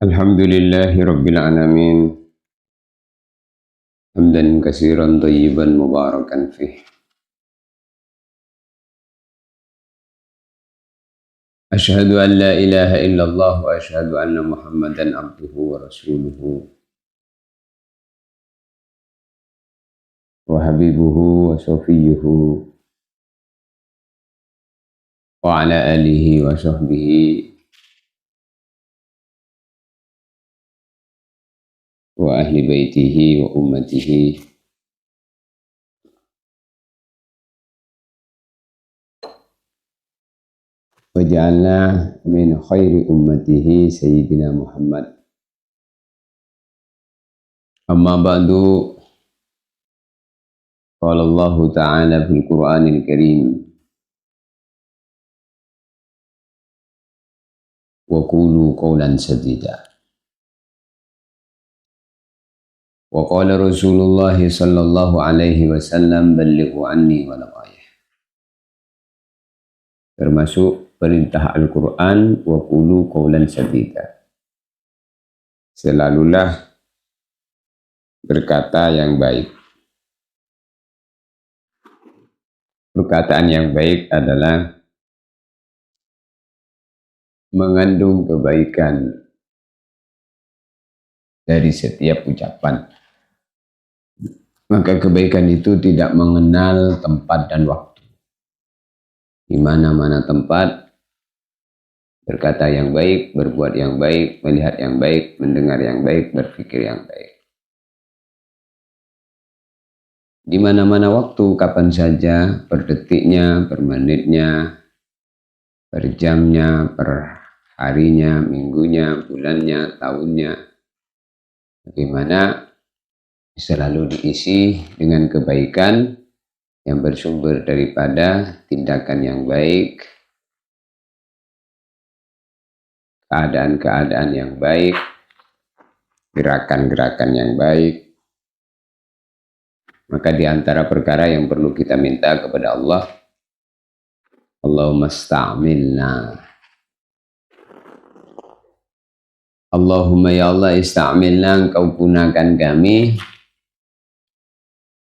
Alhamdulillahi Rabbil Alamin. Hamdan kasiran tayyiban mubarakan fih. Ashhadu an la ilaha illallah wa ashhadu anna Muhammadan abduhu wa rasuluhu wa habibuhu wa safiyuhu wa ala alihi wa sahbihi wa ahli baitihi wa ummatihi wa ja'alna min khairi ummatihi sayyidina Muhammad. Amma ba'du, qala Allah ta'ala fil Qur'anil Karim, wa qulu qawlan sadida. Wa qala Rasulullah sallallahu alaihi wasallam, ballighu anni walau ayah. Termasuk perintah Al-Quran, wa qulu qawlan sadida. Selalulah berkata yang baik. Perkataan yang baik adalah mengandung kebaikan dari setiap ucapan. Maka kebaikan itu tidak mengenal tempat dan waktu. Di mana-mana tempat, berkata yang baik, berbuat yang baik, melihat yang baik, mendengar yang baik, berpikir yang baik. Di mana-mana waktu, kapan saja, per detiknya, per menitnya, per jamnya, per harinya, minggunya, bulannya, tahunnya. Bagaimana selalu diisi dengan kebaikan yang bersumber daripada tindakan yang baik, keadaan-keadaan yang baik, gerakan-gerakan yang baik. Maka di antara perkara yang perlu kita minta kepada Allah, Allahumma sta'amilna. Allahumma ya Allah ista'amilna, engkau gunakan kami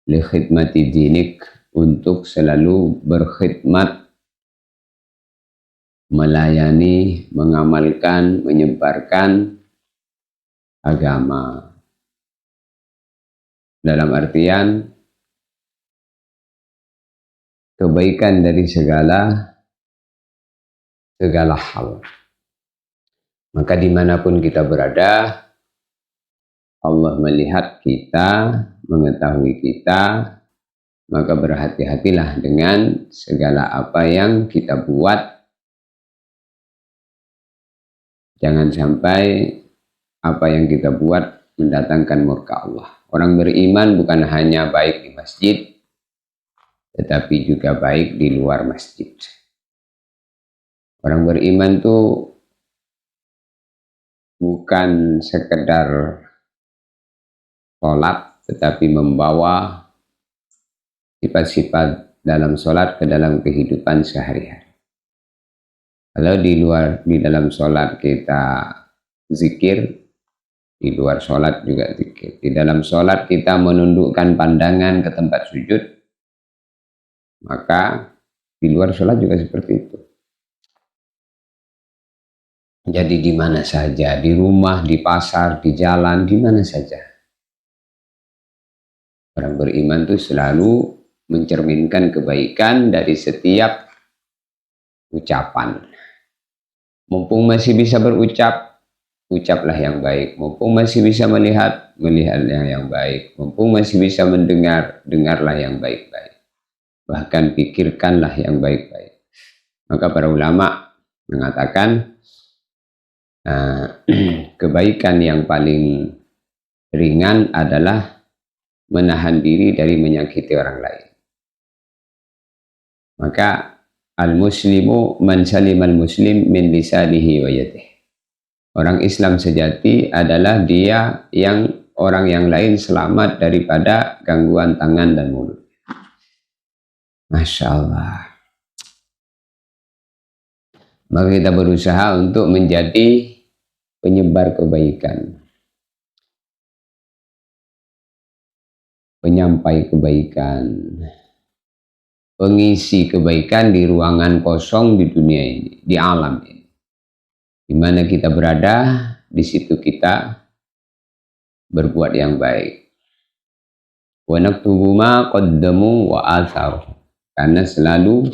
li khidmati dinik, untuk selalu berkhidmat, melayani, mengamalkan, menyebarkan agama. Dalam artian kebaikan dari segala hal. Maka dimanapun kita berada, Allah melihat kita, mengetahui kita, maka berhati-hatilah dengan segala apa yang kita buat. Jangan sampai apa yang kita buat mendatangkan murka Allah. Orang beriman bukan hanya baik di masjid, tetapi juga baik di luar masjid. Orang beriman itu bukan sekedar sholat, tetapi membawa sifat-sifat dalam sholat ke dalam kehidupan sehari-hari. Kalau di dalam sholat kita zikir, di luar sholat juga zikir. Di dalam sholat kita menundukkan pandangan ke tempat sujud, maka di luar sholat juga seperti itu. Jadi di mana saja, di rumah, di pasar, di jalan, di mana saja. Orang beriman itu selalu mencerminkan kebaikan dari setiap ucapan. Mumpung masih bisa berucap, ucaplah yang baik. Mumpung masih bisa melihat, melihatlah yang baik. Mumpung masih bisa mendengar, dengarlah yang baik-baik. Bahkan pikirkanlah yang baik-baik. Maka para ulama mengatakan, kebaikan yang paling ringan adalah menahan diri dari menyakiti orang lain. Maka al-muslimu man salimal muslim min lisanihi wa yadihi. Orang Islam sejati adalah dia yang orang yang lain selamat daripada gangguan tangan dan mulut. Masya Allah. Maka kita berusaha untuk menjadi penyebar kebaikan, penyampai kebaikan, pengisi kebaikan di ruangan kosong di dunia ini, di alam ini. Di mana kita berada, di situ kita berbuat yang baik. Wa naktubu ma qaddamu wa atharu. Karena selalu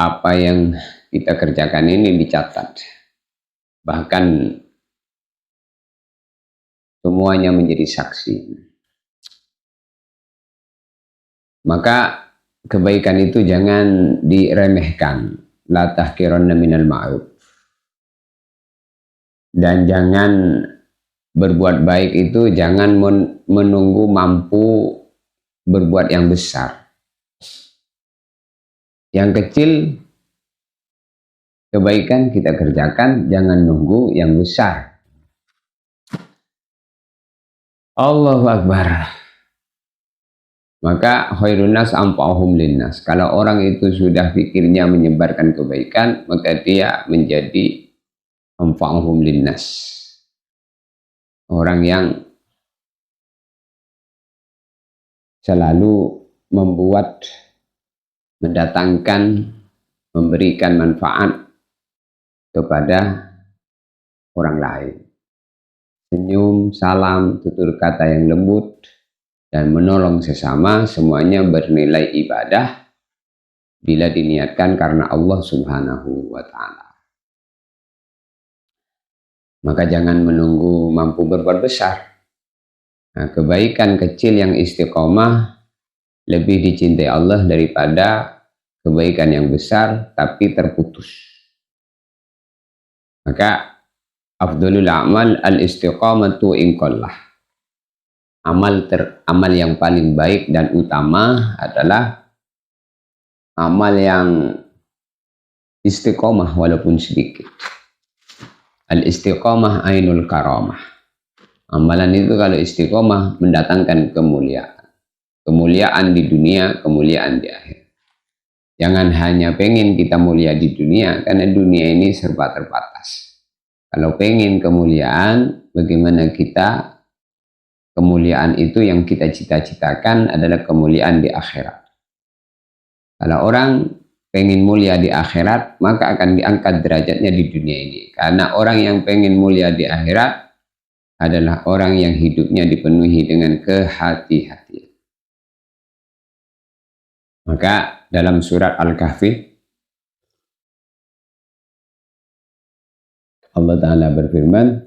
apa yang kita kerjakan ini dicatat. Bahkan semuanya menjadi saksi. Maka kebaikan itu jangan diremehkan. La tahqiranna minal ma'ruf. Dan jangan berbuat baik itu jangan menunggu mampu berbuat yang besar. Yang kecil kebaikan kita kerjakan, jangan nunggu yang besar. Allahu Akbar. Maka khairun nas anfa'uhum linnas. Kalau orang itu sudah pikirnya menyebarkan kebaikan, maka dia menjadi anfa'uhum linnas. Orang yang selalu membuat, mendatangkan, memberikan manfaat kepada orang lain. Senyum, salam, tutur kata yang lembut, dan menolong sesama, semuanya bernilai ibadah bila diniatkan karena Allah Subhanahu wa Ta'ala. Maka jangan menunggu mampu berbuat besar. Nah, kebaikan kecil yang istiqomah lebih dicintai Allah daripada kebaikan yang besar tapi terputus. Maka afdhalul a'mal al-istiqamatu in qallah. Amal yang paling baik dan utama adalah amal yang istiqomah walaupun sedikit. Al-istiqomah ainul karamah. Amalan itu kalau istiqomah mendatangkan kemuliaan. Kemuliaan di dunia, kemuliaan di akhir. Jangan hanya pengen kita mulia di dunia, karena dunia ini serba terbatas. Kalau pengen kemuliaan, bagaimana kita kemuliaan itu yang kita cita-citakan adalah kemuliaan di akhirat. Kalau orang pengen mulia di akhirat, maka akan diangkat derajatnya di dunia ini. Karena orang yang pengen mulia di akhirat adalah orang yang hidupnya dipenuhi dengan kehati-hatian. Maka dalam surat Al-Kahfi, Allah Ta'ala berfirman,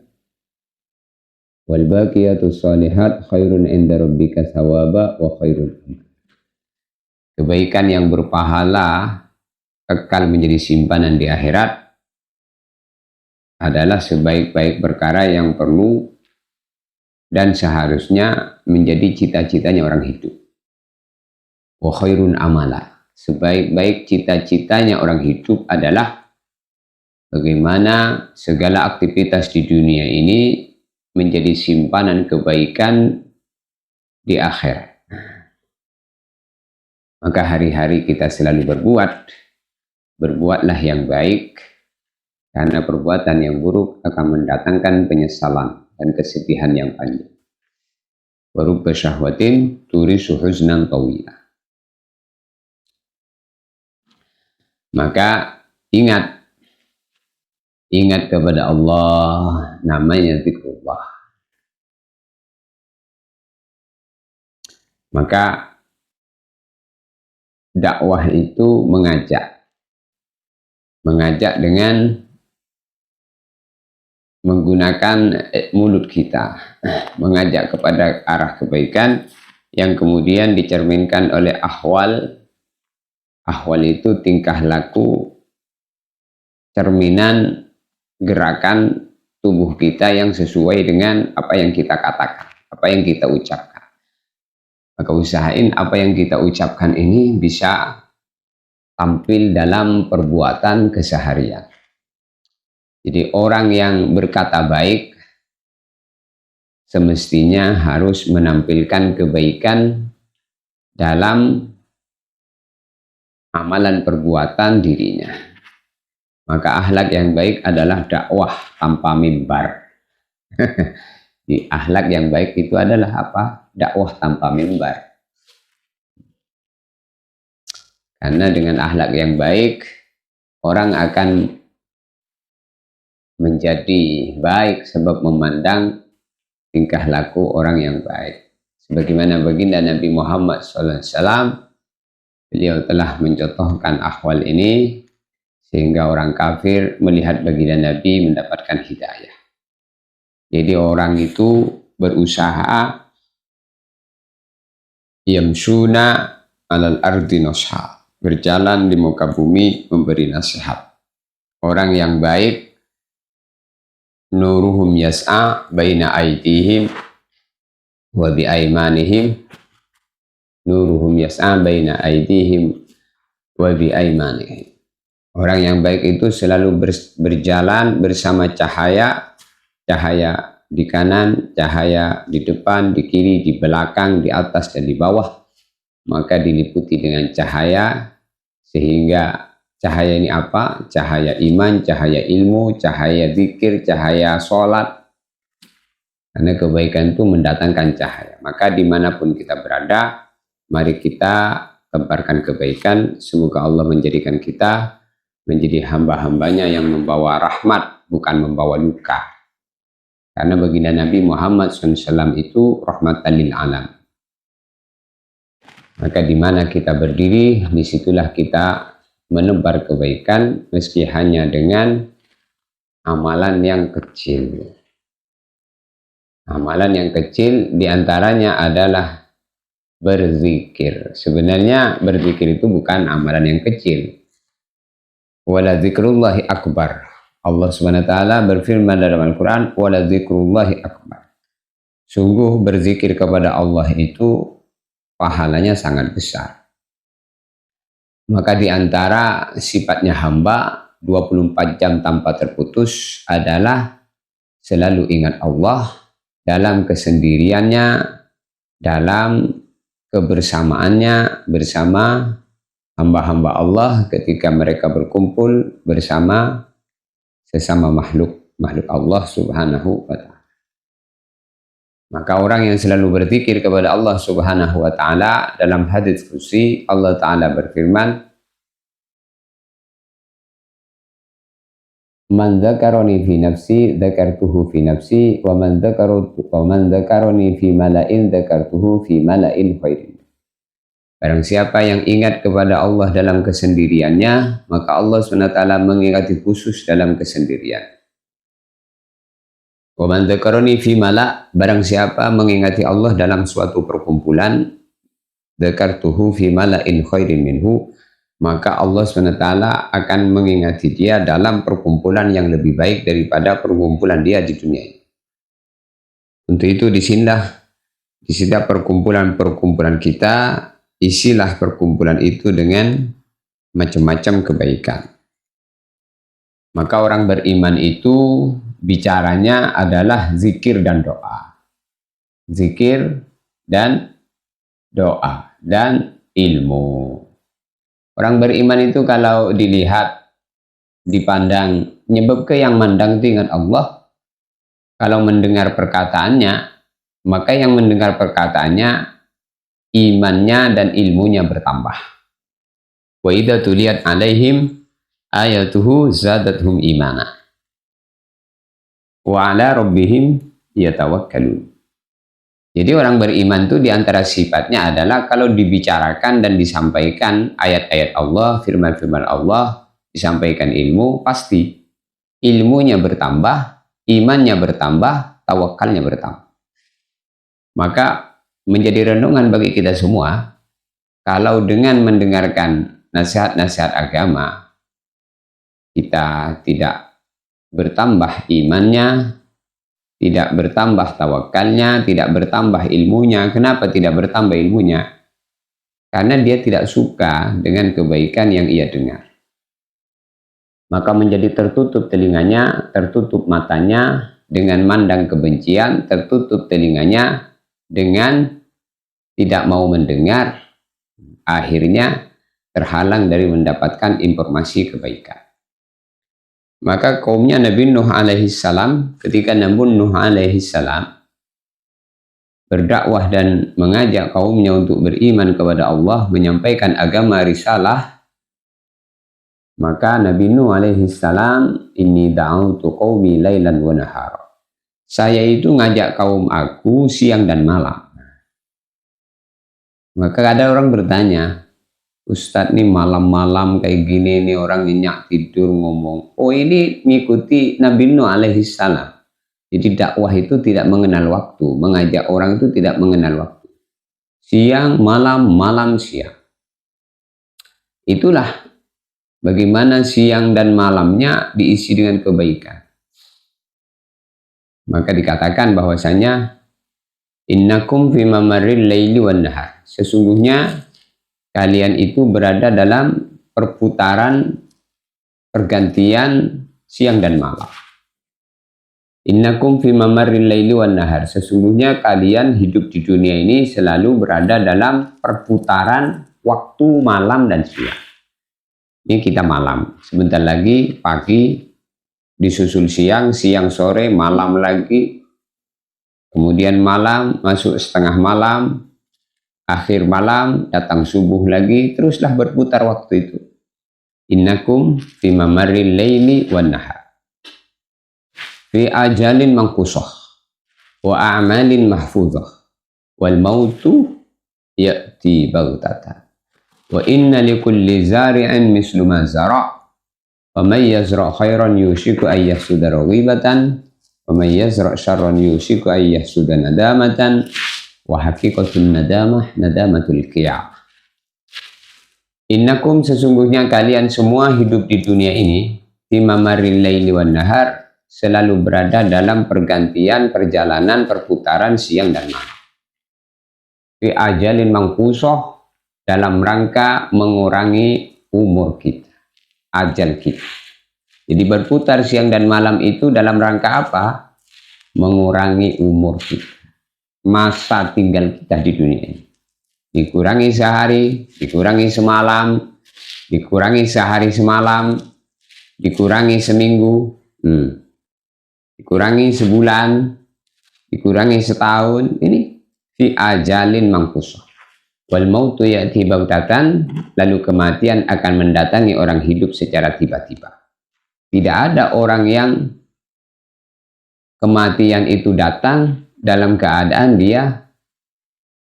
wal baqiyatus shalihat khairun inda rabbika thawaba wa khairun amal. Kebaikan yang berpahala kekal menjadi simpanan di akhirat adalah sebaik-baik perkara yang perlu dan seharusnya menjadi cita-citanya orang hidup. Wa khairun amala. Sebaik-baik cita-citanya orang hidup adalah bagaimana segala aktivitas di dunia ini menjadi simpanan kebaikan di akhirat. Maka hari-hari kita selalu berbuatlah yang baik, karena perbuatan yang buruk akan mendatangkan penyesalan dan kesedihan yang panjang. Wa rubba syahwatin turisu huznan tawila. Maka ingat kepada Allah, namanya zikrullah. Maka dakwah itu mengajak dengan menggunakan mulut kita, mengajak kepada arah kebaikan yang kemudian dicerminkan oleh ahwal. Ahwal itu tingkah laku, cerminan gerakan tubuh kita yang sesuai dengan apa yang kita katakan, apa yang kita ucapkan. Maka usahain apa yang kita ucapkan ini bisa tampil dalam perbuatan keseharian. Jadi orang yang berkata baik semestinya harus menampilkan kebaikan dalam amalan perbuatan dirinya. Maka akhlak yang baik adalah dakwah tanpa mimbar. Di akhlak yang baik itu adalah apa? Dakwah tanpa mimbar. Karena dengan akhlak yang baik, orang akan menjadi baik sebab memandang tingkah laku orang yang baik. Sebagaimana baginda Nabi Muhammad SAW, beliau telah mencontohkan akhwal ini sehingga orang kafir melihat baginda Nabi mendapatkan hidayah. Jadi orang itu berusaha yamsuna alal ardi nasha, berjalan di muka bumi memberi nasihat. Orang yang baik, nuruhum yas'a baina aydihim wa bi aymanihim, nuruhum yas'a baina aydihim wa bi aymanihim. Orang yang baik itu selalu berjalan bersama cahaya, cahaya di kanan, cahaya di depan, di kiri, di belakang, di atas dan di bawah. Maka diliputi dengan cahaya, sehingga cahaya ini apa? Cahaya iman, cahaya ilmu, cahaya zikir, cahaya sholat. Karena kebaikan itu mendatangkan cahaya. Maka dimanapun kita berada, mari kita tebarkan kebaikan. Semoga Allah menjadikan kita menjadi hamba-hambanya yang membawa rahmat, bukan membawa luka. Karena baginda Nabi Muhammad SAW itu rahmatan lil alam. Maka di mana kita berdiri, disitulah kita menebar kebaikan, meski hanya dengan amalan yang kecil. Amalan yang kecil diantaranya adalah berzikir. Sebenarnya berzikir itu bukan amalan yang kecil. Wala zikrullahi akbar. Allah SWT berfirman dalam Al-Quran, wala zikrullahi akbar. Sungguh berzikir kepada Allah itu pahalanya sangat besar. Maka di antara sifatnya hamba 24 jam tanpa terputus adalah selalu ingat Allah dalam kesendiriannya, dalam kebersamaannya bersama hamba-hamba Allah ketika mereka berkumpul bersama sesama makhluk Allah Subhanahu wa ta'ala. Maka orang yang selalu berzikir kepada Allah Subhanahu wa ta'ala, dalam hadits qudsi Allah ta'ala berfirman, man dzakarani fi nafsi dzakartuhu fi nafsi wa man dzakarani fi mala'in dzakartuhu fi mala'in khairin. Barang siapa yang ingat kepada Allah dalam kesendiriannya, maka Allah SWT mengingati khusus dalam kesendirian. Wa man dzakarani fi mala', barang siapa mengingati Allah dalam suatu perkumpulan, dzakartuhu fi mala'in khairin minhu, maka Allah SWT akan mengingati dia dalam perkumpulan yang lebih baik daripada perkumpulan dia di dunia ini. Untuk itu di setiap perkumpulan kita, isilah perkumpulan itu dengan macam-macam kebaikan. Maka orang beriman itu bicaranya adalah zikir dan doa. Zikir dan doa dan ilmu. Orang beriman itu kalau dilihat, dipandang, nyebab ke yang mandang itu ingat Allah. Kalau mendengar perkataannya, maka yang mendengar perkataannya imannya dan ilmunya bertambah. Wa idza tuliyat alaihim ayatuhu zadathum imana wa ala rabbihim yatawakkalun. Jadi orang beriman itu diantara sifatnya adalah kalau dibicarakan dan disampaikan ayat-ayat Allah, firman-firman Allah, disampaikan ilmu, pasti ilmunya bertambah, imannya bertambah, tawakalnya bertambah. Maka menjadi renungan bagi kita semua, kalau dengan mendengarkan nasihat-nasihat agama, kita tidak bertambah imannya, tidak bertambah tawakalnya, tidak bertambah ilmunya. Kenapa tidak bertambah ilmunya? Karena dia tidak suka dengan kebaikan yang ia dengar. Maka menjadi tertutup telinganya, tertutup matanya dengan mandang kebencian, tertutup telinganya dengan tidak mau mendengar, akhirnya terhalang dari mendapatkan informasi kebaikan. Maka kaumnya Nabi Nuh alaihi salam, ketika Nabi Nuh alaihi salam berdakwah dan mengajak kaumnya untuk beriman kepada Allah, menyampaikan agama risalah, maka Nabi Nuh alaihi salam, inni da'autu qaumi lailan wa nahar. Saya itu ngajak kaum aku siang dan malam. Maka ada orang bertanya, Ustadz nih malam-malam kayak gini nih orang nyenyak tidur ngomong. Oh ini mengikuti Nabi Nuh alaihi salam. Jadi dakwah itu tidak mengenal waktu. Mengajak orang itu tidak mengenal waktu. Siang, malam, malam, siang. Itulah bagaimana siang dan malamnya diisi dengan kebaikan. Maka dikatakan bahwasanya innakum fi mamarril laili wan nahar. Sesungguhnya kalian itu berada dalam perputaran pergantian siang dan malam. Innakum fi mamarril laili wan nahar. Sesungguhnya kalian hidup di dunia ini selalu berada dalam perputaran waktu malam dan siang. Ini kita malam. Sebentar lagi pagi, disusul siang, siang sore, malam lagi. Kemudian malam, masuk setengah malam, akhir malam, datang subuh lagi, teruslah berputar waktu itu. Innakum fi mamarril laili wan nahar. Fi ajalin mangkusah wa a'malin mahfuzah wal mautu ya'ti baghtatan wa inna likulli zari'in mislu ma zara' wa man yazra' khairan yushiku ay yahsuda raghibatan wa man yazra' syarran yushiku ay yahsuda nadamatan wa haqiqatun nadamah nadamatul qiyamah. Innakum, sesungguhnya kalian semua hidup di dunia ini fi mamarril laili wan nahar, selalu berada dalam pergantian perjalanan perputaran siang dan malam. Fi ajalin mangkusoh, dalam rangka mengurangi umur kita, ajal kita. Jadi berputar siang dan malam itu dalam rangka apa? Mengurangi umur kita, masa tinggal kita di dunia ini. Dikurangi sehari, dikurangi semalam, dikurangi sehari semalam, dikurangi seminggu, dikurangi sebulan, dikurangi setahun. Ini fi ajalin mangkusah. Wal mautu ya'ti baghtatan, lalu kematian akan mendatangi orang hidup secara tiba-tiba. Tidak ada orang yang kematian itu datang dalam keadaan dia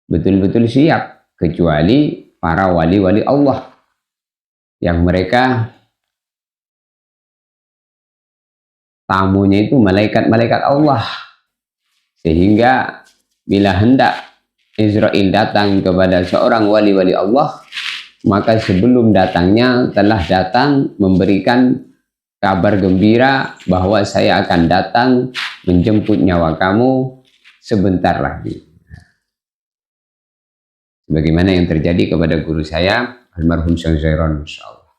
betul-betul siap, kecuali para wali-wali Allah yang mereka tamunya itu malaikat-malaikat Allah, sehingga bila hendak Israel datang kepada seorang wali-wali Allah, maka sebelum datangnya telah datang memberikan kabar gembira bahwa saya akan datang menjemput nyawa kamu sebentar lagi. Sebagaimana yang terjadi kepada guru saya almarhum Syekh Zairon, insyaallah.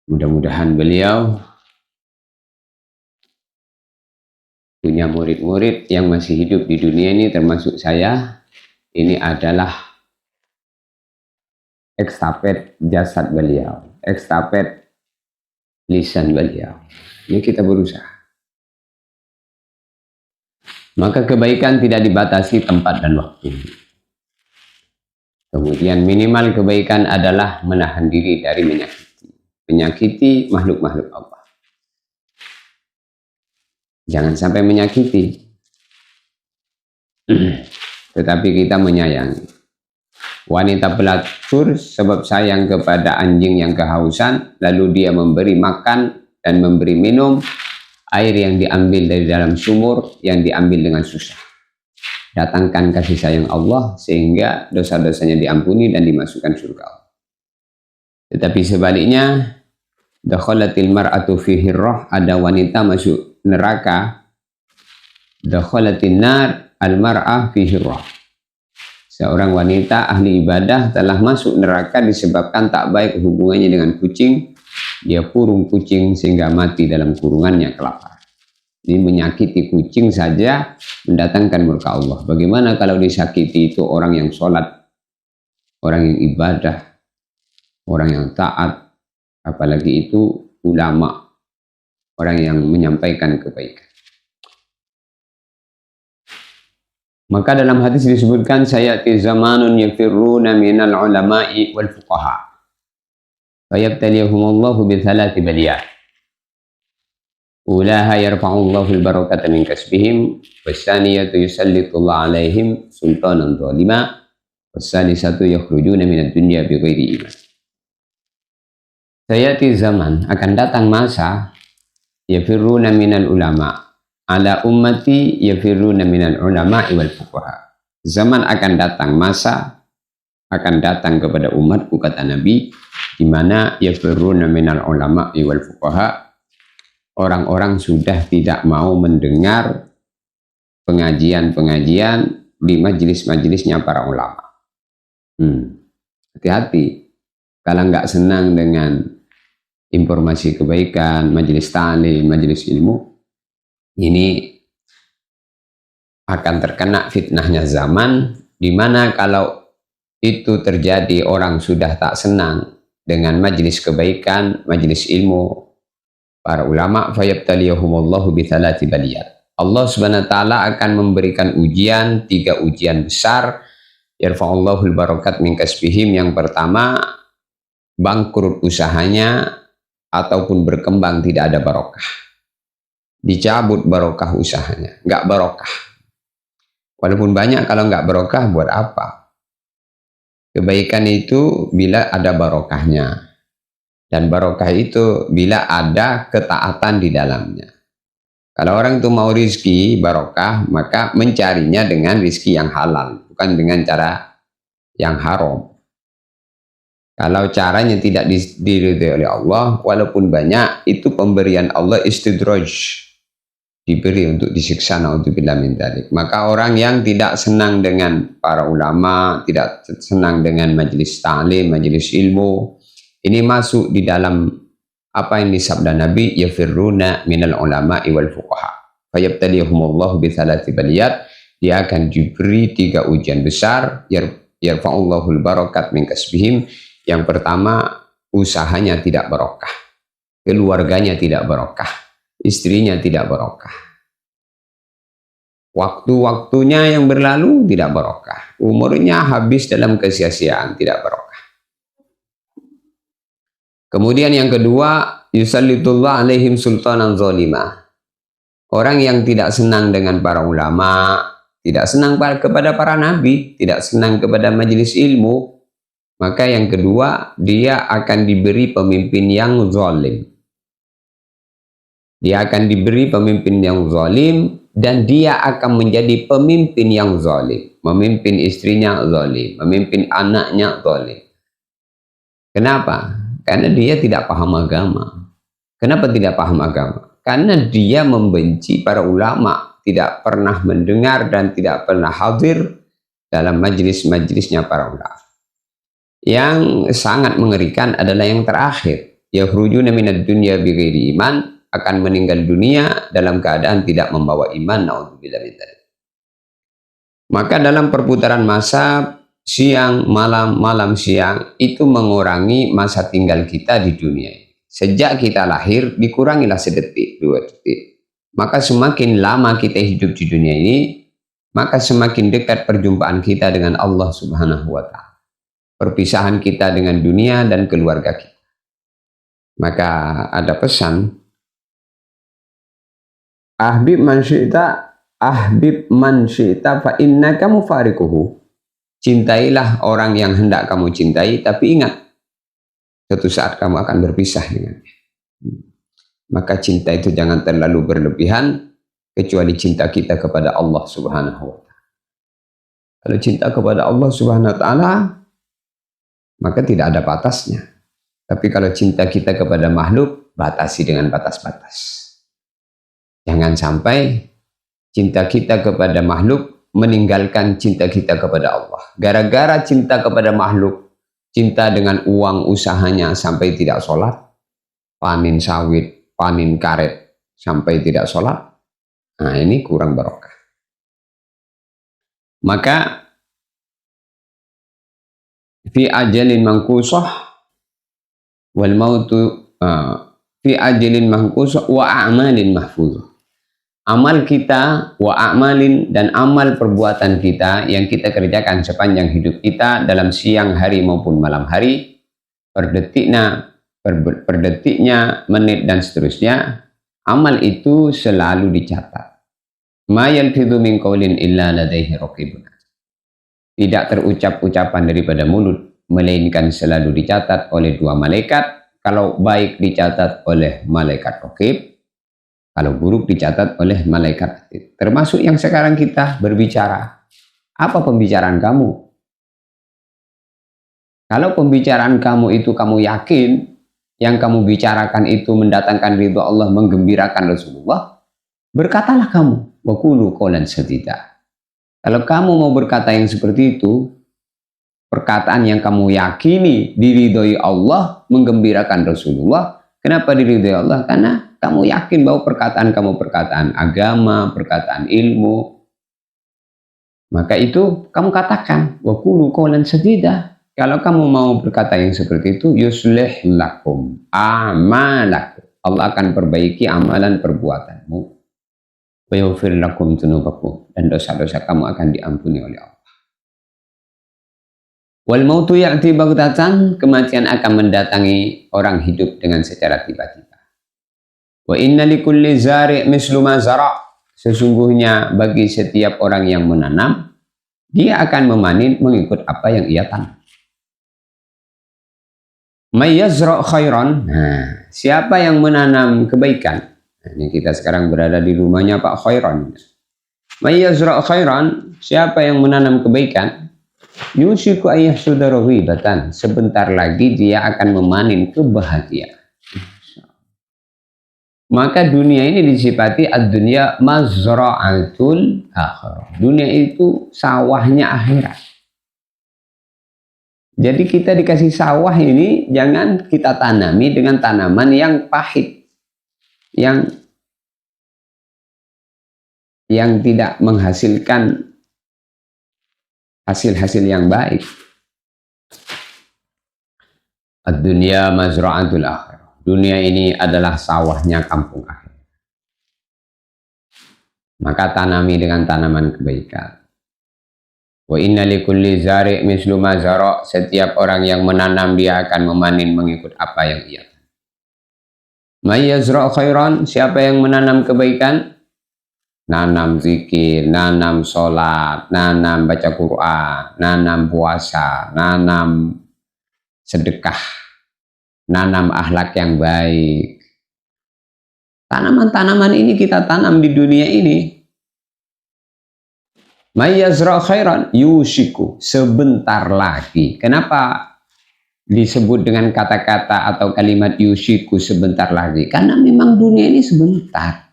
Mudah-mudahan beliau punya murid-murid yang masih hidup di dunia ini, termasuk saya. Ini adalah ekstafet jasad beliau, ekstafet lisan beliau. Ini kita berusaha. Maka kebaikan tidak dibatasi tempat dan waktu. Kemudian minimal kebaikan adalah menahan diri dari menyakiti makhluk-makhluk Allah. Jangan sampai menyakiti, tetapi kita menyayangi. Wanita pelacur sebab sayang kepada anjing yang kehausan, lalu dia memberi makan dan memberi minum air yang diambil dari dalam sumur yang diambil dengan susah. Datangkan kasih sayang Allah sehingga dosa-dosanya diampuni dan dimasukkan surga Allah. Tetapi sebaliknya, dakhalatil mar'atu fi hirrah, ada wanita masuk neraka. Dakhalatin nar al mar'ah fi hirrah, seorang wanita ahli ibadah telah masuk neraka disebabkan tak baik hubungannya dengan kucing. Dia kurung kucing sehingga mati dalam kurungannya kelaparan. Ini menyakiti kucing saja mendatangkan murka Allah. Bagaimana kalau disakiti itu orang yang sholat, orang yang ibadah, orang yang taat, apalagi itu ulama, orang yang menyampaikan kebaikan. Maka dalam hadis disebutkan sayati zamanun yafirruna minal ulama'i wal fuqaha fayabtaliyahumullahu bi thalathi baliyat. Ulaha yarfa'ullahu al-barakata min kasbihim wassaniyatu yusallitullah alaihim sultanan zalima wassalisatu yakhrujuna minad dunya bighairi iman. Sayati zaman, akan datang masa yafirruna minal ulama' ala ummati yafirruna minal ulama'i wal fuqaha. Zaman akan datang, masa akan datang kepada umatku, kata Nabi, di mana yafirruna minal ulama'i wal fuqaha, orang-orang sudah tidak mau mendengar pengajian-pengajian di majelis-majelisnya para ulama. Hati-hati kalau nggak senang dengan informasi kebaikan, majelis ta'lim, majelis ilmu, ini akan terkena fitnahnya zaman, di mana kalau itu terjadi orang sudah tak senang dengan majelis kebaikan, majelis ilmu para ulama, fayabtaliyahumullahu bithalati baliyat. Allah Subhanahu wa taala akan memberikan ujian, 3 ujian besar. Yarfa'ullahul barakat min kasbihim, yang pertama bangkrut usahanya ataupun berkembang tidak ada barokah. Dicabut barokah usahanya, nggak barokah. Walaupun banyak, kalau nggak barokah buat apa? Kebaikan itu bila ada barokahnya. Dan barokah itu bila ada ketaatan di dalamnya. Kalau orang itu mau rizki barokah, maka mencarinya dengan rizki yang halal, bukan dengan cara yang haram. Kalau caranya tidak diridhai oleh Allah, walaupun banyak, itu pemberian Allah istidraj, diberi untuk disiksa, naudzubillah min dzalik. Maka orang yang tidak senang dengan para ulama, tidak senang dengan majelis ta'lim, majelis ilmu, ini masuk di dalam apa yang disabda Nabi, yafirruna minal ulama'i wal fuqaha fayabtaliyahumullahu bi thalathi baliyat. Dia akan diberi 3 ujian besar. Yarfa'ullahul barakat min kasbihim. Yang pertama, usahanya tidak barokah, keluarganya tidak barokah, istrinya tidak barokah, waktu-waktunya yang berlalu tidak barokah, umurnya habis dalam kesia-siaan, tidak barokah. Kemudian yang kedua, yusallitullah alaihim sultanan zalimah. Orang yang tidak senang dengan para ulama, tidak senang kepada para nabi, tidak senang kepada majelis ilmu, maka yang kedua, dia akan diberi pemimpin yang zalim. Dia akan diberi pemimpin yang zalim, dan dia akan menjadi pemimpin yang zalim. Memimpin istrinya zalim, memimpin anaknya zalim. Kenapa? Karena dia tidak paham agama. Kenapa tidak paham agama? Karena dia membenci para ulama, tidak pernah mendengar dan tidak pernah hadir dalam majelis-majelisnya para ulama. Yang sangat mengerikan adalah yang terakhir, yakhrujuna minad dunya bighairi iman, akan meninggal dunia dalam keadaan tidak membawa iman, naudzubillah min dzalik. Maka dalam perputaran masa, siang, malam, malam, siang, itu mengurangi masa tinggal kita di dunia. Sejak kita lahir, dikurangilah sedetik, 2 detik. Maka semakin lama kita hidup di dunia ini, maka semakin dekat perjumpaan kita dengan Allah Subhanahu wa ta'ala. Perpisahan kita dengan dunia dan keluarga kita. Maka ada pesan, ahbib man syi'ta fa innaka mufariquhu. Cintailah orang yang hendak kamu cintai, tapi ingat, suatu saat kamu akan berpisah dengannya. Maka cinta itu jangan terlalu berlebihan, kecuali cinta kita kepada Allah Subhanahu wa ta'ala. Kalau cinta kepada Allah Subhanahu wa ta'ala, maka tidak ada batasnya. Tapi kalau cinta kita kepada makhluk, batasi dengan batas-batas. Jangan sampai cinta kita kepada makhluk meninggalkan cinta kita kepada Allah. Gara-gara cinta kepada makhluk, cinta dengan uang usahanya sampai tidak sholat, panen sawit, panen karet sampai tidak sholat, nah ini kurang barokah. Maka fi ajalin mangkusah wal mautu fi ajalin mahfuz wa a'malin mahfuz. Amal kita wa a'malin dan amal perbuatan kita yang kita kerjakan sepanjang hidup kita dalam siang hari maupun malam hari, per detiknya, menit dan seterusnya, amal itu selalu dicatat. Ma yalfidhu min qaulin illa ladaihi raqibun. Tidak terucap ucapan daripada mulut, melainkan selalu dicatat oleh dua malaikat. Kalau baik dicatat oleh malaikat raqib, kalau buruk dicatat oleh malaikat atid. Termasuk yang sekarang kita berbicara. Apa pembicaraan kamu? Kalau pembicaraan kamu itu kamu yakin, yang kamu bicarakan itu mendatangkan ridha Allah, menggembirakan Rasulullah, berkatalah kamu, wa qulu qawlan sadida. Kalau kamu mau berkata yang seperti itu, perkataan yang kamu yakini diridhoi Allah, menggembirakan Rasulullah. Kenapa diridhoi Allah? Karena kamu yakin bahwa perkataan kamu perkataan agama, perkataan ilmu. Maka itu kamu katakan, wa qulu qawlan sadida. Kalau kamu mau berkata yang seperti itu, yuslih lakum a'malakum. Allah akan perbaiki amalan perbuatanmu. Wa yaghfir lakum dzunubakum, dan dosa-dosa kamu akan diampuni oleh Allah. Wal mautu ya'ti baghtatan, kematian akan mendatangi orang hidup dengan secara tiba-tiba. Wa inna likulli zari' mislu ma zara', sesungguhnya bagi setiap orang yang menanam, dia akan memanen mengikut apa yang ia tanam. May yazra' khairan, nah, siapa yang menanam kebaikan? Nah, ini kita sekarang berada di rumahnya Pak Khairan. May yazra' khairan, siapa yang menanam kebaikan? Yusiku ayyahsuda ghibatan, sebentar lagi dia akan memanen kebahagiaan. Maka dunia ini disifati ad-dunya mazra'atul akhirah. Dunia itu sawahnya akhirat. Jadi kita dikasih sawah ini jangan kita tanami dengan tanaman yang pahit, yang tidak menghasilkan hasil-hasil yang baik. Ad-dunya mazra'atul akhirah. Dunia ini adalah sawahnya kampung akhir. Maka tanami dengan tanaman kebaikan. Wa inna likulli zari' mislu ma zara', setiap orang yang menanam dia akan memanen mengikut apa yang ia tanam. May yazra' khairan, siapa yang menanam kebaikan? Nanam zikir, nanam sholat, nanam baca Quran, nanam puasa, nanam sedekah, nanam akhlak yang baik. Tanaman-tanaman ini kita tanam di dunia ini. May yazra' khairan yusiku, sebentar lagi. Kenapa disebut dengan kata-kata atau kalimat yusiku sebentar lagi? Karena memang dunia ini sebentar.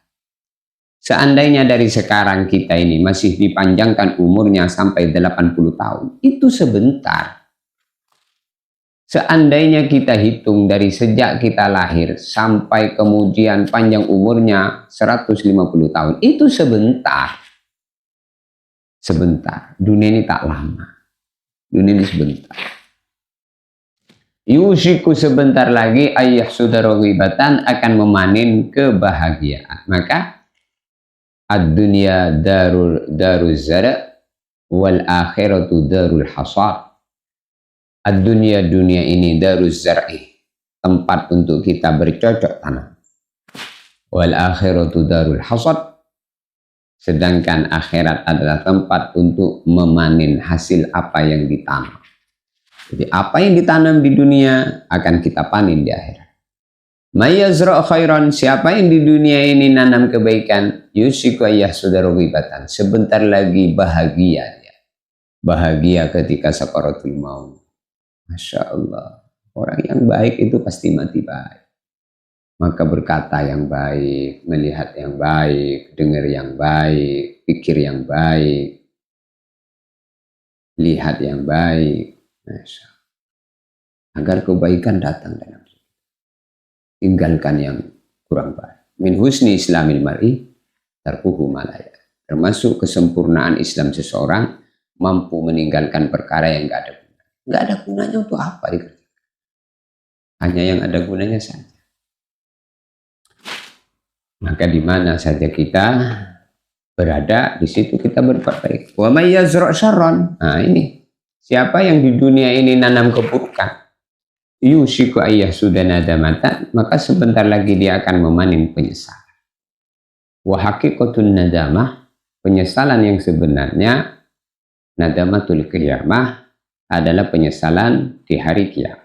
Seandainya dari sekarang kita ini masih dipanjangkan umurnya sampai 80 tahun, itu sebentar. Seandainya kita hitung dari sejak kita lahir sampai kemudian panjang umurnya 150 tahun, itu sebentar. Sebentar. Dunia ini tak lama. Dunia ini sebentar. Yusiku, sebentar lagi ayyahsuda ghibatan, akan memanen kebahagiaan. Maka ad-dunya darul zara' wal akhiratu darul hasad. Ad-dunya, dunia ini darul zar'i, tempat untuk kita bercocok tanam. Wal akhiratu darul hasad, sedangkan akhirat adalah tempat untuk memanen hasil apa yang ditanam. Jadi apa yang ditanam di dunia akan kita panen di akhirat. May yazra' khairan, siapa yang di dunia ini nanam kebaikan, yusiku ayyahsuda ghibatan, sebentar lagi bahagia dia. Bahagia ketika sakaratul maut. Masya Allah, orang yang baik itu pasti mati baik. Maka berkata yang baik, melihat yang baik, dengar yang baik, pikir yang baik, lihat yang baik. Agar kebaikan datang dalam hidup. Tinggalkan yang kurang baik. Min husni islamil mar'i tarkuhu malaya. Termasuk kesempurnaan Islam seseorang mampu meninggalkan perkara yang gak ada gunanya. Gak ada gunanya untuk apa dikerjakan. Hanya yang ada gunanya saja. Maka di mana saja kita berada, di situ kita berbuat baik. Wa may yazra' syarran. Nah, ini siapa yang di dunia ini nanam keburukan, yusiku ayyah sudah nadamatan, maka sebentar lagi dia akan memanen penyesalan. Wa haqiqatun nadamah, penyesalan yang sebenarnya, nadamatul qiyamah, adalah penyesalan di hari kiamat.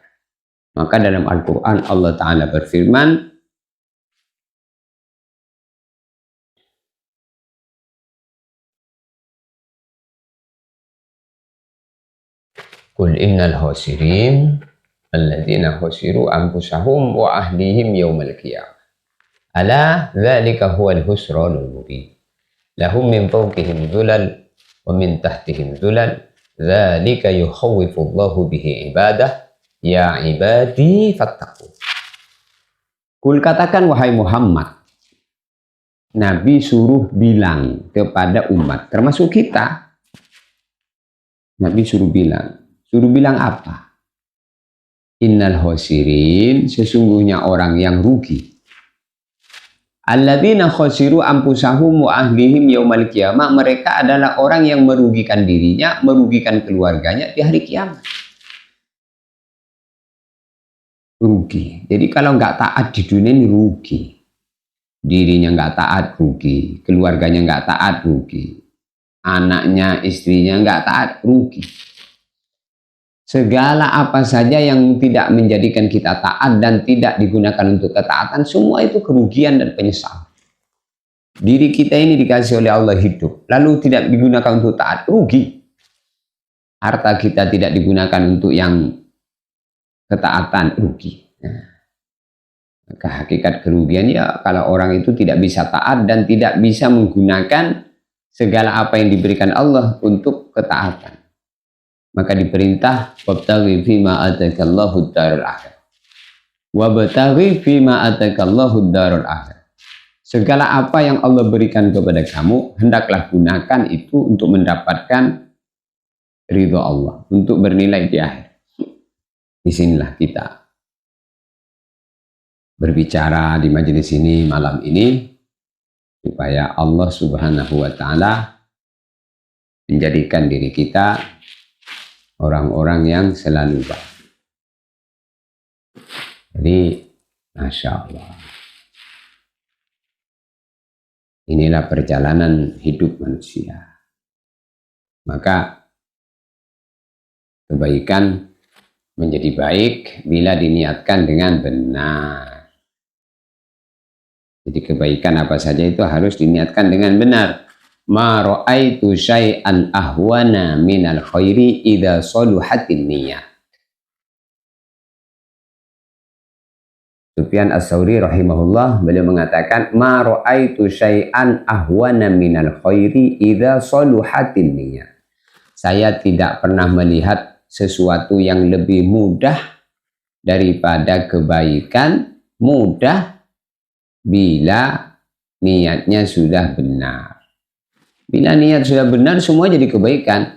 Maka dalam Al-Quran Allah Ta'ala berfirman, Qul innal khasirin alladzina khasiru anfusahum wa ahlihim yawmal qiyamah. Ala dzalika huwal husranul mubin. Lahum min fawqihim dhulal wa min tahtihim dhulal. Dzalika yukhawwifullahu bihi ibadah. Ya ibadi fattaqun. Kul katakan wahai Muhammad, Nabi suruh bilang kepada umat, termasuk kita. Nabi suruh bilang apa? Innal khosirin, sesungguhnya orang yang rugi. Alladzina khosiru anfusahum wa ahlihim yaumal qiyamah, mereka adalah orang yang merugikan dirinya, merugikan keluarganya di hari kiamat. Rugi. Jadi kalau nggak taat di dunia ini rugi. Dirinya nggak taat rugi, keluarganya nggak taat rugi, anaknya, istrinya nggak taat rugi. Segala apa saja yang tidak menjadikan kita taat dan tidak digunakan untuk ketaatan, semua itu kerugian dan penyesalan. Diri kita ini dikasih oleh Allah hidup, lalu tidak digunakan untuk taat, rugi. Harta kita tidak digunakan untuk yang ketaatan, rugi. Maka hakikat kerugian ya kalau orang itu tidak bisa taat dan tidak bisa menggunakan segala apa yang diberikan Allah untuk ketaatan. Maka diperintah wabtaghi fima atakallahu darul akhir. Wabtaghi fima atakallahu darul akhir. Segala apa yang Allah berikan kepada kamu, hendaklah gunakan itu untuk mendapatkan ridho Allah, untuk bernilai di akhir. Disinilah kita berbicara di majelis ini malam ini supaya Allah Subhanahu wa Ta'ala menjadikan diri kita orang-orang yang selalu baik. Jadi, Masya Allah, inilah perjalanan hidup manusia. Maka kebaikan menjadi baik bila diniatkan dengan benar. Jadi kebaikan apa saja itu harus diniatkan dengan benar. Ma ra'aitu syai'an ahwana minal khairi idza saluhatin niyat. Sufyan Ats-Tsauri rahimahullah beliau mengatakan ma ra'aitu syai'an ahwana minal khairi idza saluhatin niyat. Saya tidak pernah melihat sesuatu yang lebih mudah daripada kebaikan, mudah bila niatnya sudah benar. Bila niat sudah benar, semua jadi kebaikan.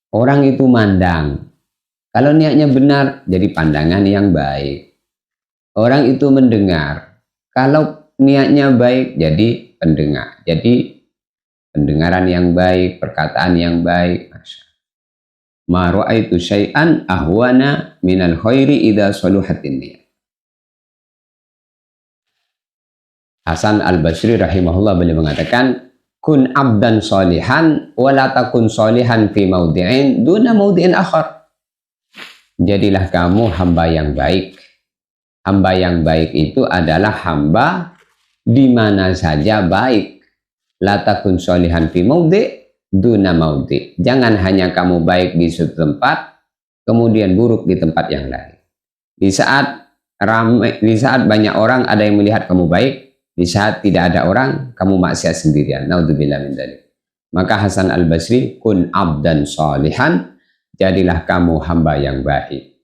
Orang itu mandang. Kalau niatnya benar, jadi pandangan yang baik. Orang itu mendengar. Kalau niatnya baik, jadi pendengar. Jadi pendengaran yang baik, perkataan yang baik. Masya. Ma ra'aitu syai'an ahwana minal khairi idza saluhatin niyat. Hasan Al-Basri rahimahullah beliau mengatakan, kun abdan salihan wa la takun salihan fi maudi'in duna maudi'in akhar. Jadilah kamu hamba yang baik. Hamba yang baik itu adalah hamba di mana saja baik. La takun salihan fi maudi' duna maudi. Jangan hanya kamu baik di suatu tempat, kemudian buruk di tempat yang lain. Di saat ramai, di saat banyak orang ada yang melihat kamu baik, di saat tidak ada orang, kamu maksiat sendirian. Naudzubillah min dzalik. Maka Hasan Al-Basri, kun abdan salihan, jadilah kamu hamba yang baik.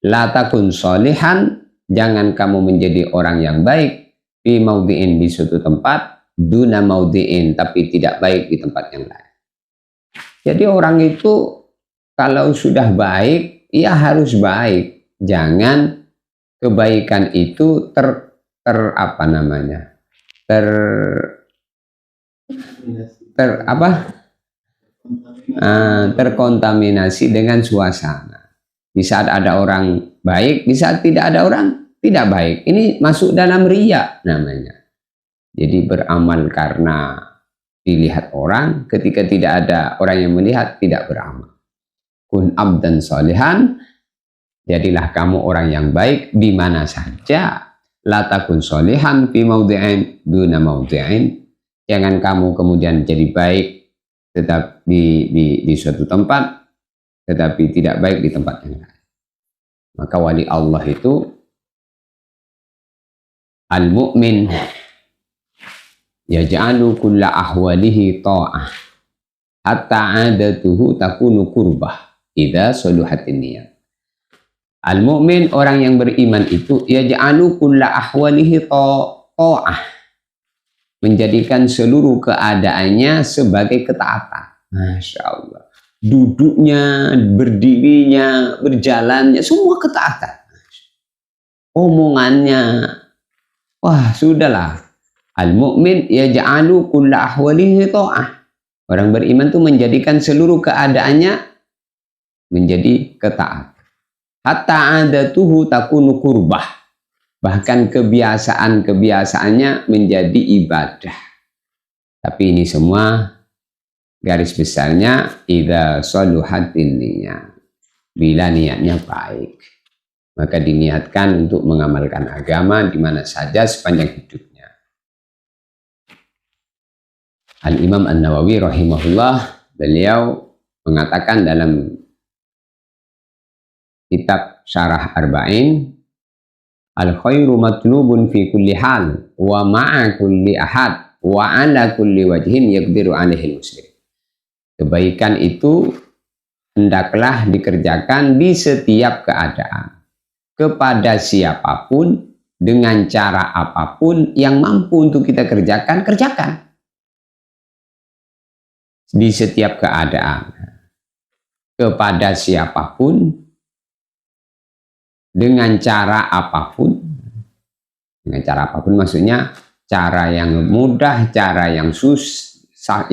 La takun salihan, jangan kamu menjadi orang yang baik fi maudi'in di suatu tempat, duna maudi'in, tapi tidak baik di tempat yang lain. Jadi orang itu kalau sudah baik, ia harus baik. Jangan kebaikan itu apa namanya? ter ter apa terkontaminasi dengan suasana. Di saat ada orang baik, di saat tidak ada orang tidak baik. Ini masuk dalam riya namanya. Jadi beramal karena dilihat orang, ketika tidak ada orang yang melihat tidak beramal. Kun abdan solihan, jadilah kamu orang yang baik di mana saja. La takun solihan fi maudhi'in duna maudhi'in. Jangan kamu kemudian jadi baik tetap di suatu tempat, tetapi tidak baik di tempat yang lain. Maka wali Allah itu al-mu'min yaj'alu kulla ahwalihi ta'ah hatta 'adatuhu takunu kurbah idza saluhatin niyat. Al-mu'min, orang yang beriman itu yaj'alu kulla ahwalihi ta'ah, menjadikan seluruh keadaannya sebagai ketaatan. Masya Allah. Duduknya, berdirinya, berjalannya, semua ketaatan. Omongannya, wah sudahlah. Al-mu'min yaj'alu kulla ahwalihi ta'ah. Orang beriman itu menjadikan seluruh keadaannya menjadi ketaatan. Hatta adatuhu takunu kurbah. Bahkan kebiasaan-kebiasaannya menjadi ibadah. Tapi ini semua garis besarnya idza saluhatin niyat. Bila niatnya baik, maka diniatkan untuk mengamalkan agama di mana saja sepanjang hidupnya. Al-Imam An-Nawawi rahimahullah, beliau mengatakan dalam kitab Syarah Arba'in, al-khairu matlubun fi kulli hal wa ma'a kulli ahad wa ala kulli wajhin yaqdiru alaihi muslim. Kebaikan itu hendaklah dikerjakan di setiap keadaan, kepada siapapun, dengan cara apapun yang mampu untuk kita kerjakan, kerjakan. Di setiap keadaan, kepada siapapun, dengan cara apapun. Dengan cara apapun maksudnya cara yang mudah, cara yang susah.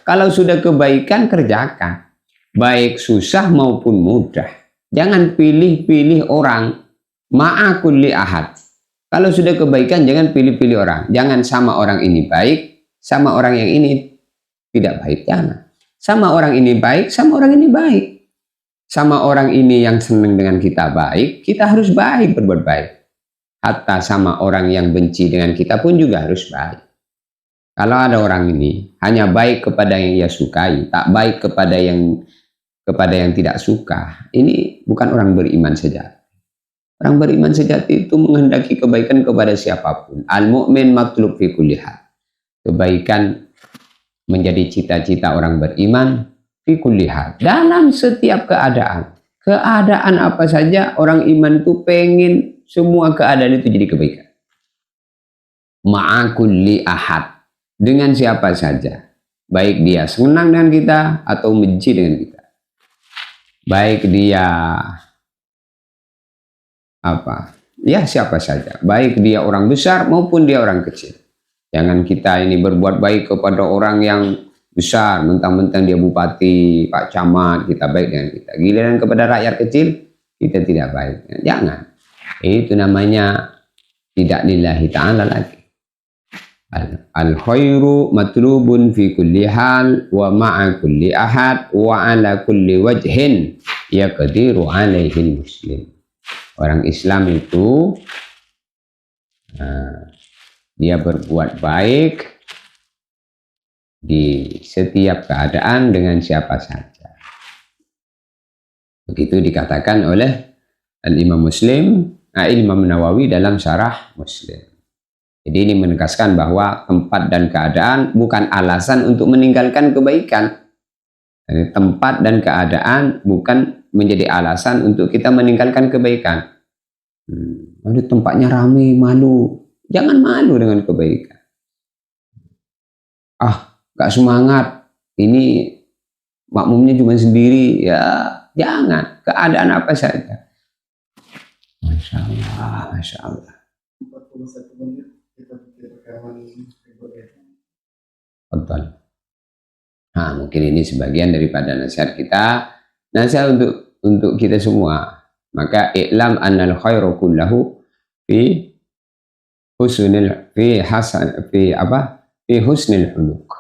Kalau sudah kebaikan, kerjakan. Baik susah maupun mudah. Jangan pilih-pilih orang. Ma'a kulli ahad. Kalau sudah kebaikan, jangan pilih-pilih orang. Jangan sama orang ini baik, sama orang yang ini tidak baik. Jangan. Sama orang ini baik, sama orang ini baik. Sama orang ini yang senang dengan kita baik, kita harus baik, berbuat baik. Hatta sama orang yang benci dengan kita pun juga harus baik. Kalau ada orang ini hanya baik kepada yang ia sukai, tak baik kepada yang tidak suka, ini bukan orang beriman sejati. Orang beriman sejati itu menghendaki kebaikan kepada siapapun. Al-mu'min matlub fi kulli hal. Kebaikan menjadi cita-cita orang beriman fi kulli hal, dalam setiap keadaan. Keadaan apa saja orang iman itu pengen semua keadaan itu jadi kebaikan. Ma'a kulli ahad, dengan siapa saja, baik dia senang dengan kita atau benci dengan kita, baik dia siapa saja, baik dia orang besar maupun dia orang kecil. Jangan kita ini berbuat baik kepada orang yang besar, mentang-mentang dia bupati, pak camat, kita baik dengan kita. Giliran kepada rakyat kecil, kita tidak baik. Jangan. Itu namanya tidak lillahi ta'ala lagi. Al-khairu matlubun fi kulli hal wa ma'a kulli ahad wa ala kulli wajhin yaqdiru alaihi muslim. Orang Islam itu dia berbuat baik di setiap keadaan dengan siapa saja. Begitu dikatakan oleh Al-Imam Imam Nawawi dalam Syarah Muslim. Jadi ini menegaskan bahwa tempat dan keadaan bukan alasan untuk meninggalkan kebaikan. Jadi, tempat dan keadaan bukan menjadi alasan untuk kita meninggalkan kebaikan. Tempatnya ramai, malu. Jangan malu dengan kebaikan. Gak semangat. Ini makmumnya cuma sendiri. Ya, jangan. Keadaan apa saja. Masya Allah, Masya Allah. 41 menit kita Betul. Nah, mungkin ini sebagian daripada nasihat kita. Nasihat untuk kita semua. Maka i'lam annal khairu kullahu fi fi husnil huluk.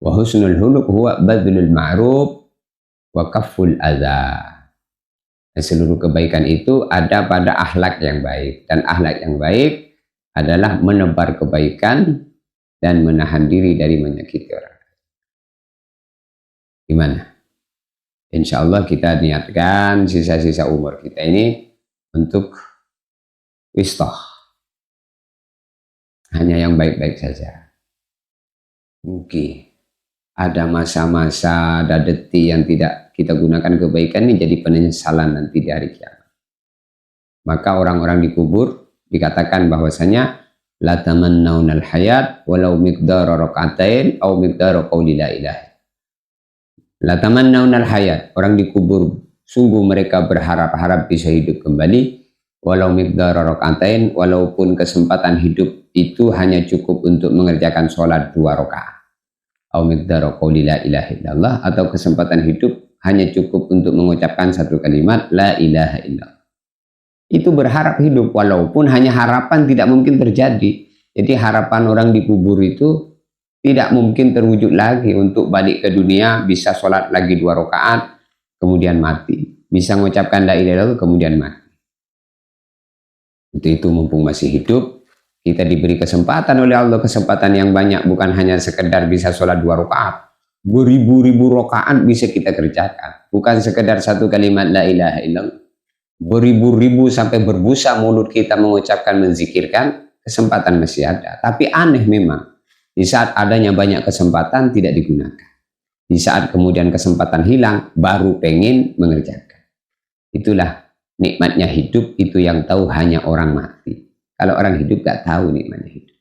Wa husnul huluk huwa badlul ma'ruf wa kafful adza. Seluruh kebaikan itu ada pada akhlak yang baik, dan akhlak yang baik adalah menebar kebaikan dan menahan diri dari menyakiti orang. Gimana? Insya Allah kita niatkan sisa-sisa umur kita ini untuk istoh, hanya yang baik-baik saja. Mungkin ada masa-masa, ada detik yang tidak kita gunakan kebaikan ini jadi penyesalan nanti di hari kiamat. Maka orang-orang dikubur dikatakan bahwasanya la tamannaunal hayat walau miqdara rak'atain au miqdara qauli la ilaha. La tamannaunal hayat, orang dikubur sungguh mereka berharap-harap bisa hidup kembali walau miqdara rak'atain, walaupun kesempatan hidup itu hanya cukup untuk mengerjakan sholat 2 rakaat. Au miqdara qauli la ilaha illallah, atau kesempatan hidup hanya cukup untuk mengucapkan satu kalimat la ilaha illallah. Itu berharap hidup walaupun hanya harapan, tidak mungkin terjadi. Jadi harapan orang dikubur itu tidak mungkin terwujud lagi untuk balik ke dunia, bisa sholat lagi 2 rakaat kemudian mati, bisa mengucapkan la ilaha illallah kemudian mati. Itu mumpung masih hidup, kita diberi kesempatan oleh Allah, kesempatan yang banyak, bukan hanya sekedar bisa sholat 2 rakaat, beribu-ribu rakaat bisa kita kerjakan, bukan sekedar satu kalimat la ilaha illallah, beribu-ribu sampai berbusa mulut kita mengucapkan, menzikirkan, kesempatan masih ada. Tapi aneh memang, di saat adanya banyak kesempatan tidak digunakan, di saat kemudian kesempatan hilang baru pengen mengerjakan. Itulah nikmatnya hidup, itu yang tahu hanya orang mati. Kalau orang hidup gak tahu nikmatnya hidup.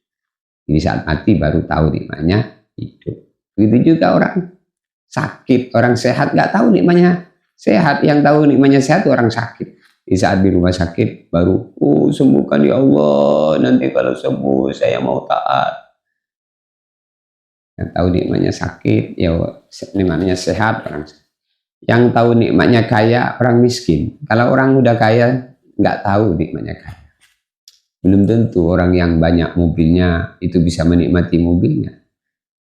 Jadi saat mati baru tahu nikmatnya hidup. Begitu juga orang sakit, orang sehat gak tahu nikmatnya sehat. Yang tahu nikmatnya sehat itu orang sakit. Di saat di rumah sakit baru, sembuhkan ya Allah, nanti kalau sembuh saya mau taat. Yang tahu nikmatnya sakit, ya nikmatnya sehat orang sehat. Yang tahu nikmatnya kaya orang miskin. Kalau orang udah kaya nggak tahu nikmatnya kaya. Belum tentu orang yang banyak mobilnya itu bisa menikmati mobilnya.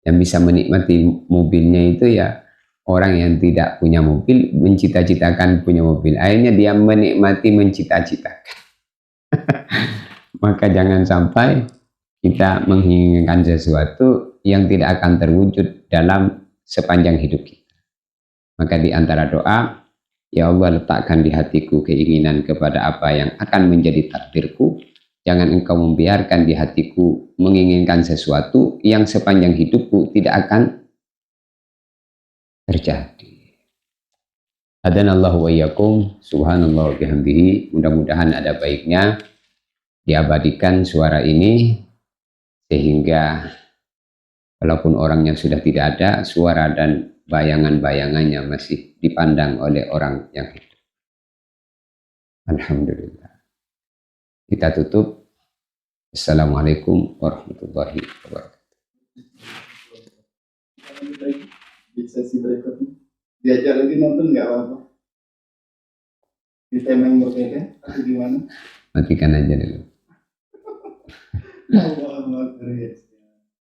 Yang bisa menikmati mobilnya itu ya orang yang tidak punya mobil, mencita-citakan punya mobil. Akhirnya dia menikmati mencita-citakan. Maka jangan sampai kita menginginkan sesuatu yang tidak akan terwujud dalam sepanjang hidup kita. Maka di antara doa, ya Allah, letakkan di hatiku keinginan kepada apa yang akan menjadi takdirku. Jangan engkau membiarkan di hatiku menginginkan sesuatu yang sepanjang hidupku tidak akan terjadi. Adanallahu wa iyyakum, subhanallah wa bihamdihi. Mudah-mudahan ada baiknya diabadikan suara ini, sehingga walaupun orangnya sudah tidak ada, suara dan bayangan-bayangannya masih dipandang oleh orang yang hidup. Alhamdulillah. Kita tutup. Assalamualaikum warahmatullahi wabarakatuh. Di sesi berikutnya diajak lagi nonton nggak apa-apa, di tema yang berbeda atau gimana? Matikan aja dulu. Allah,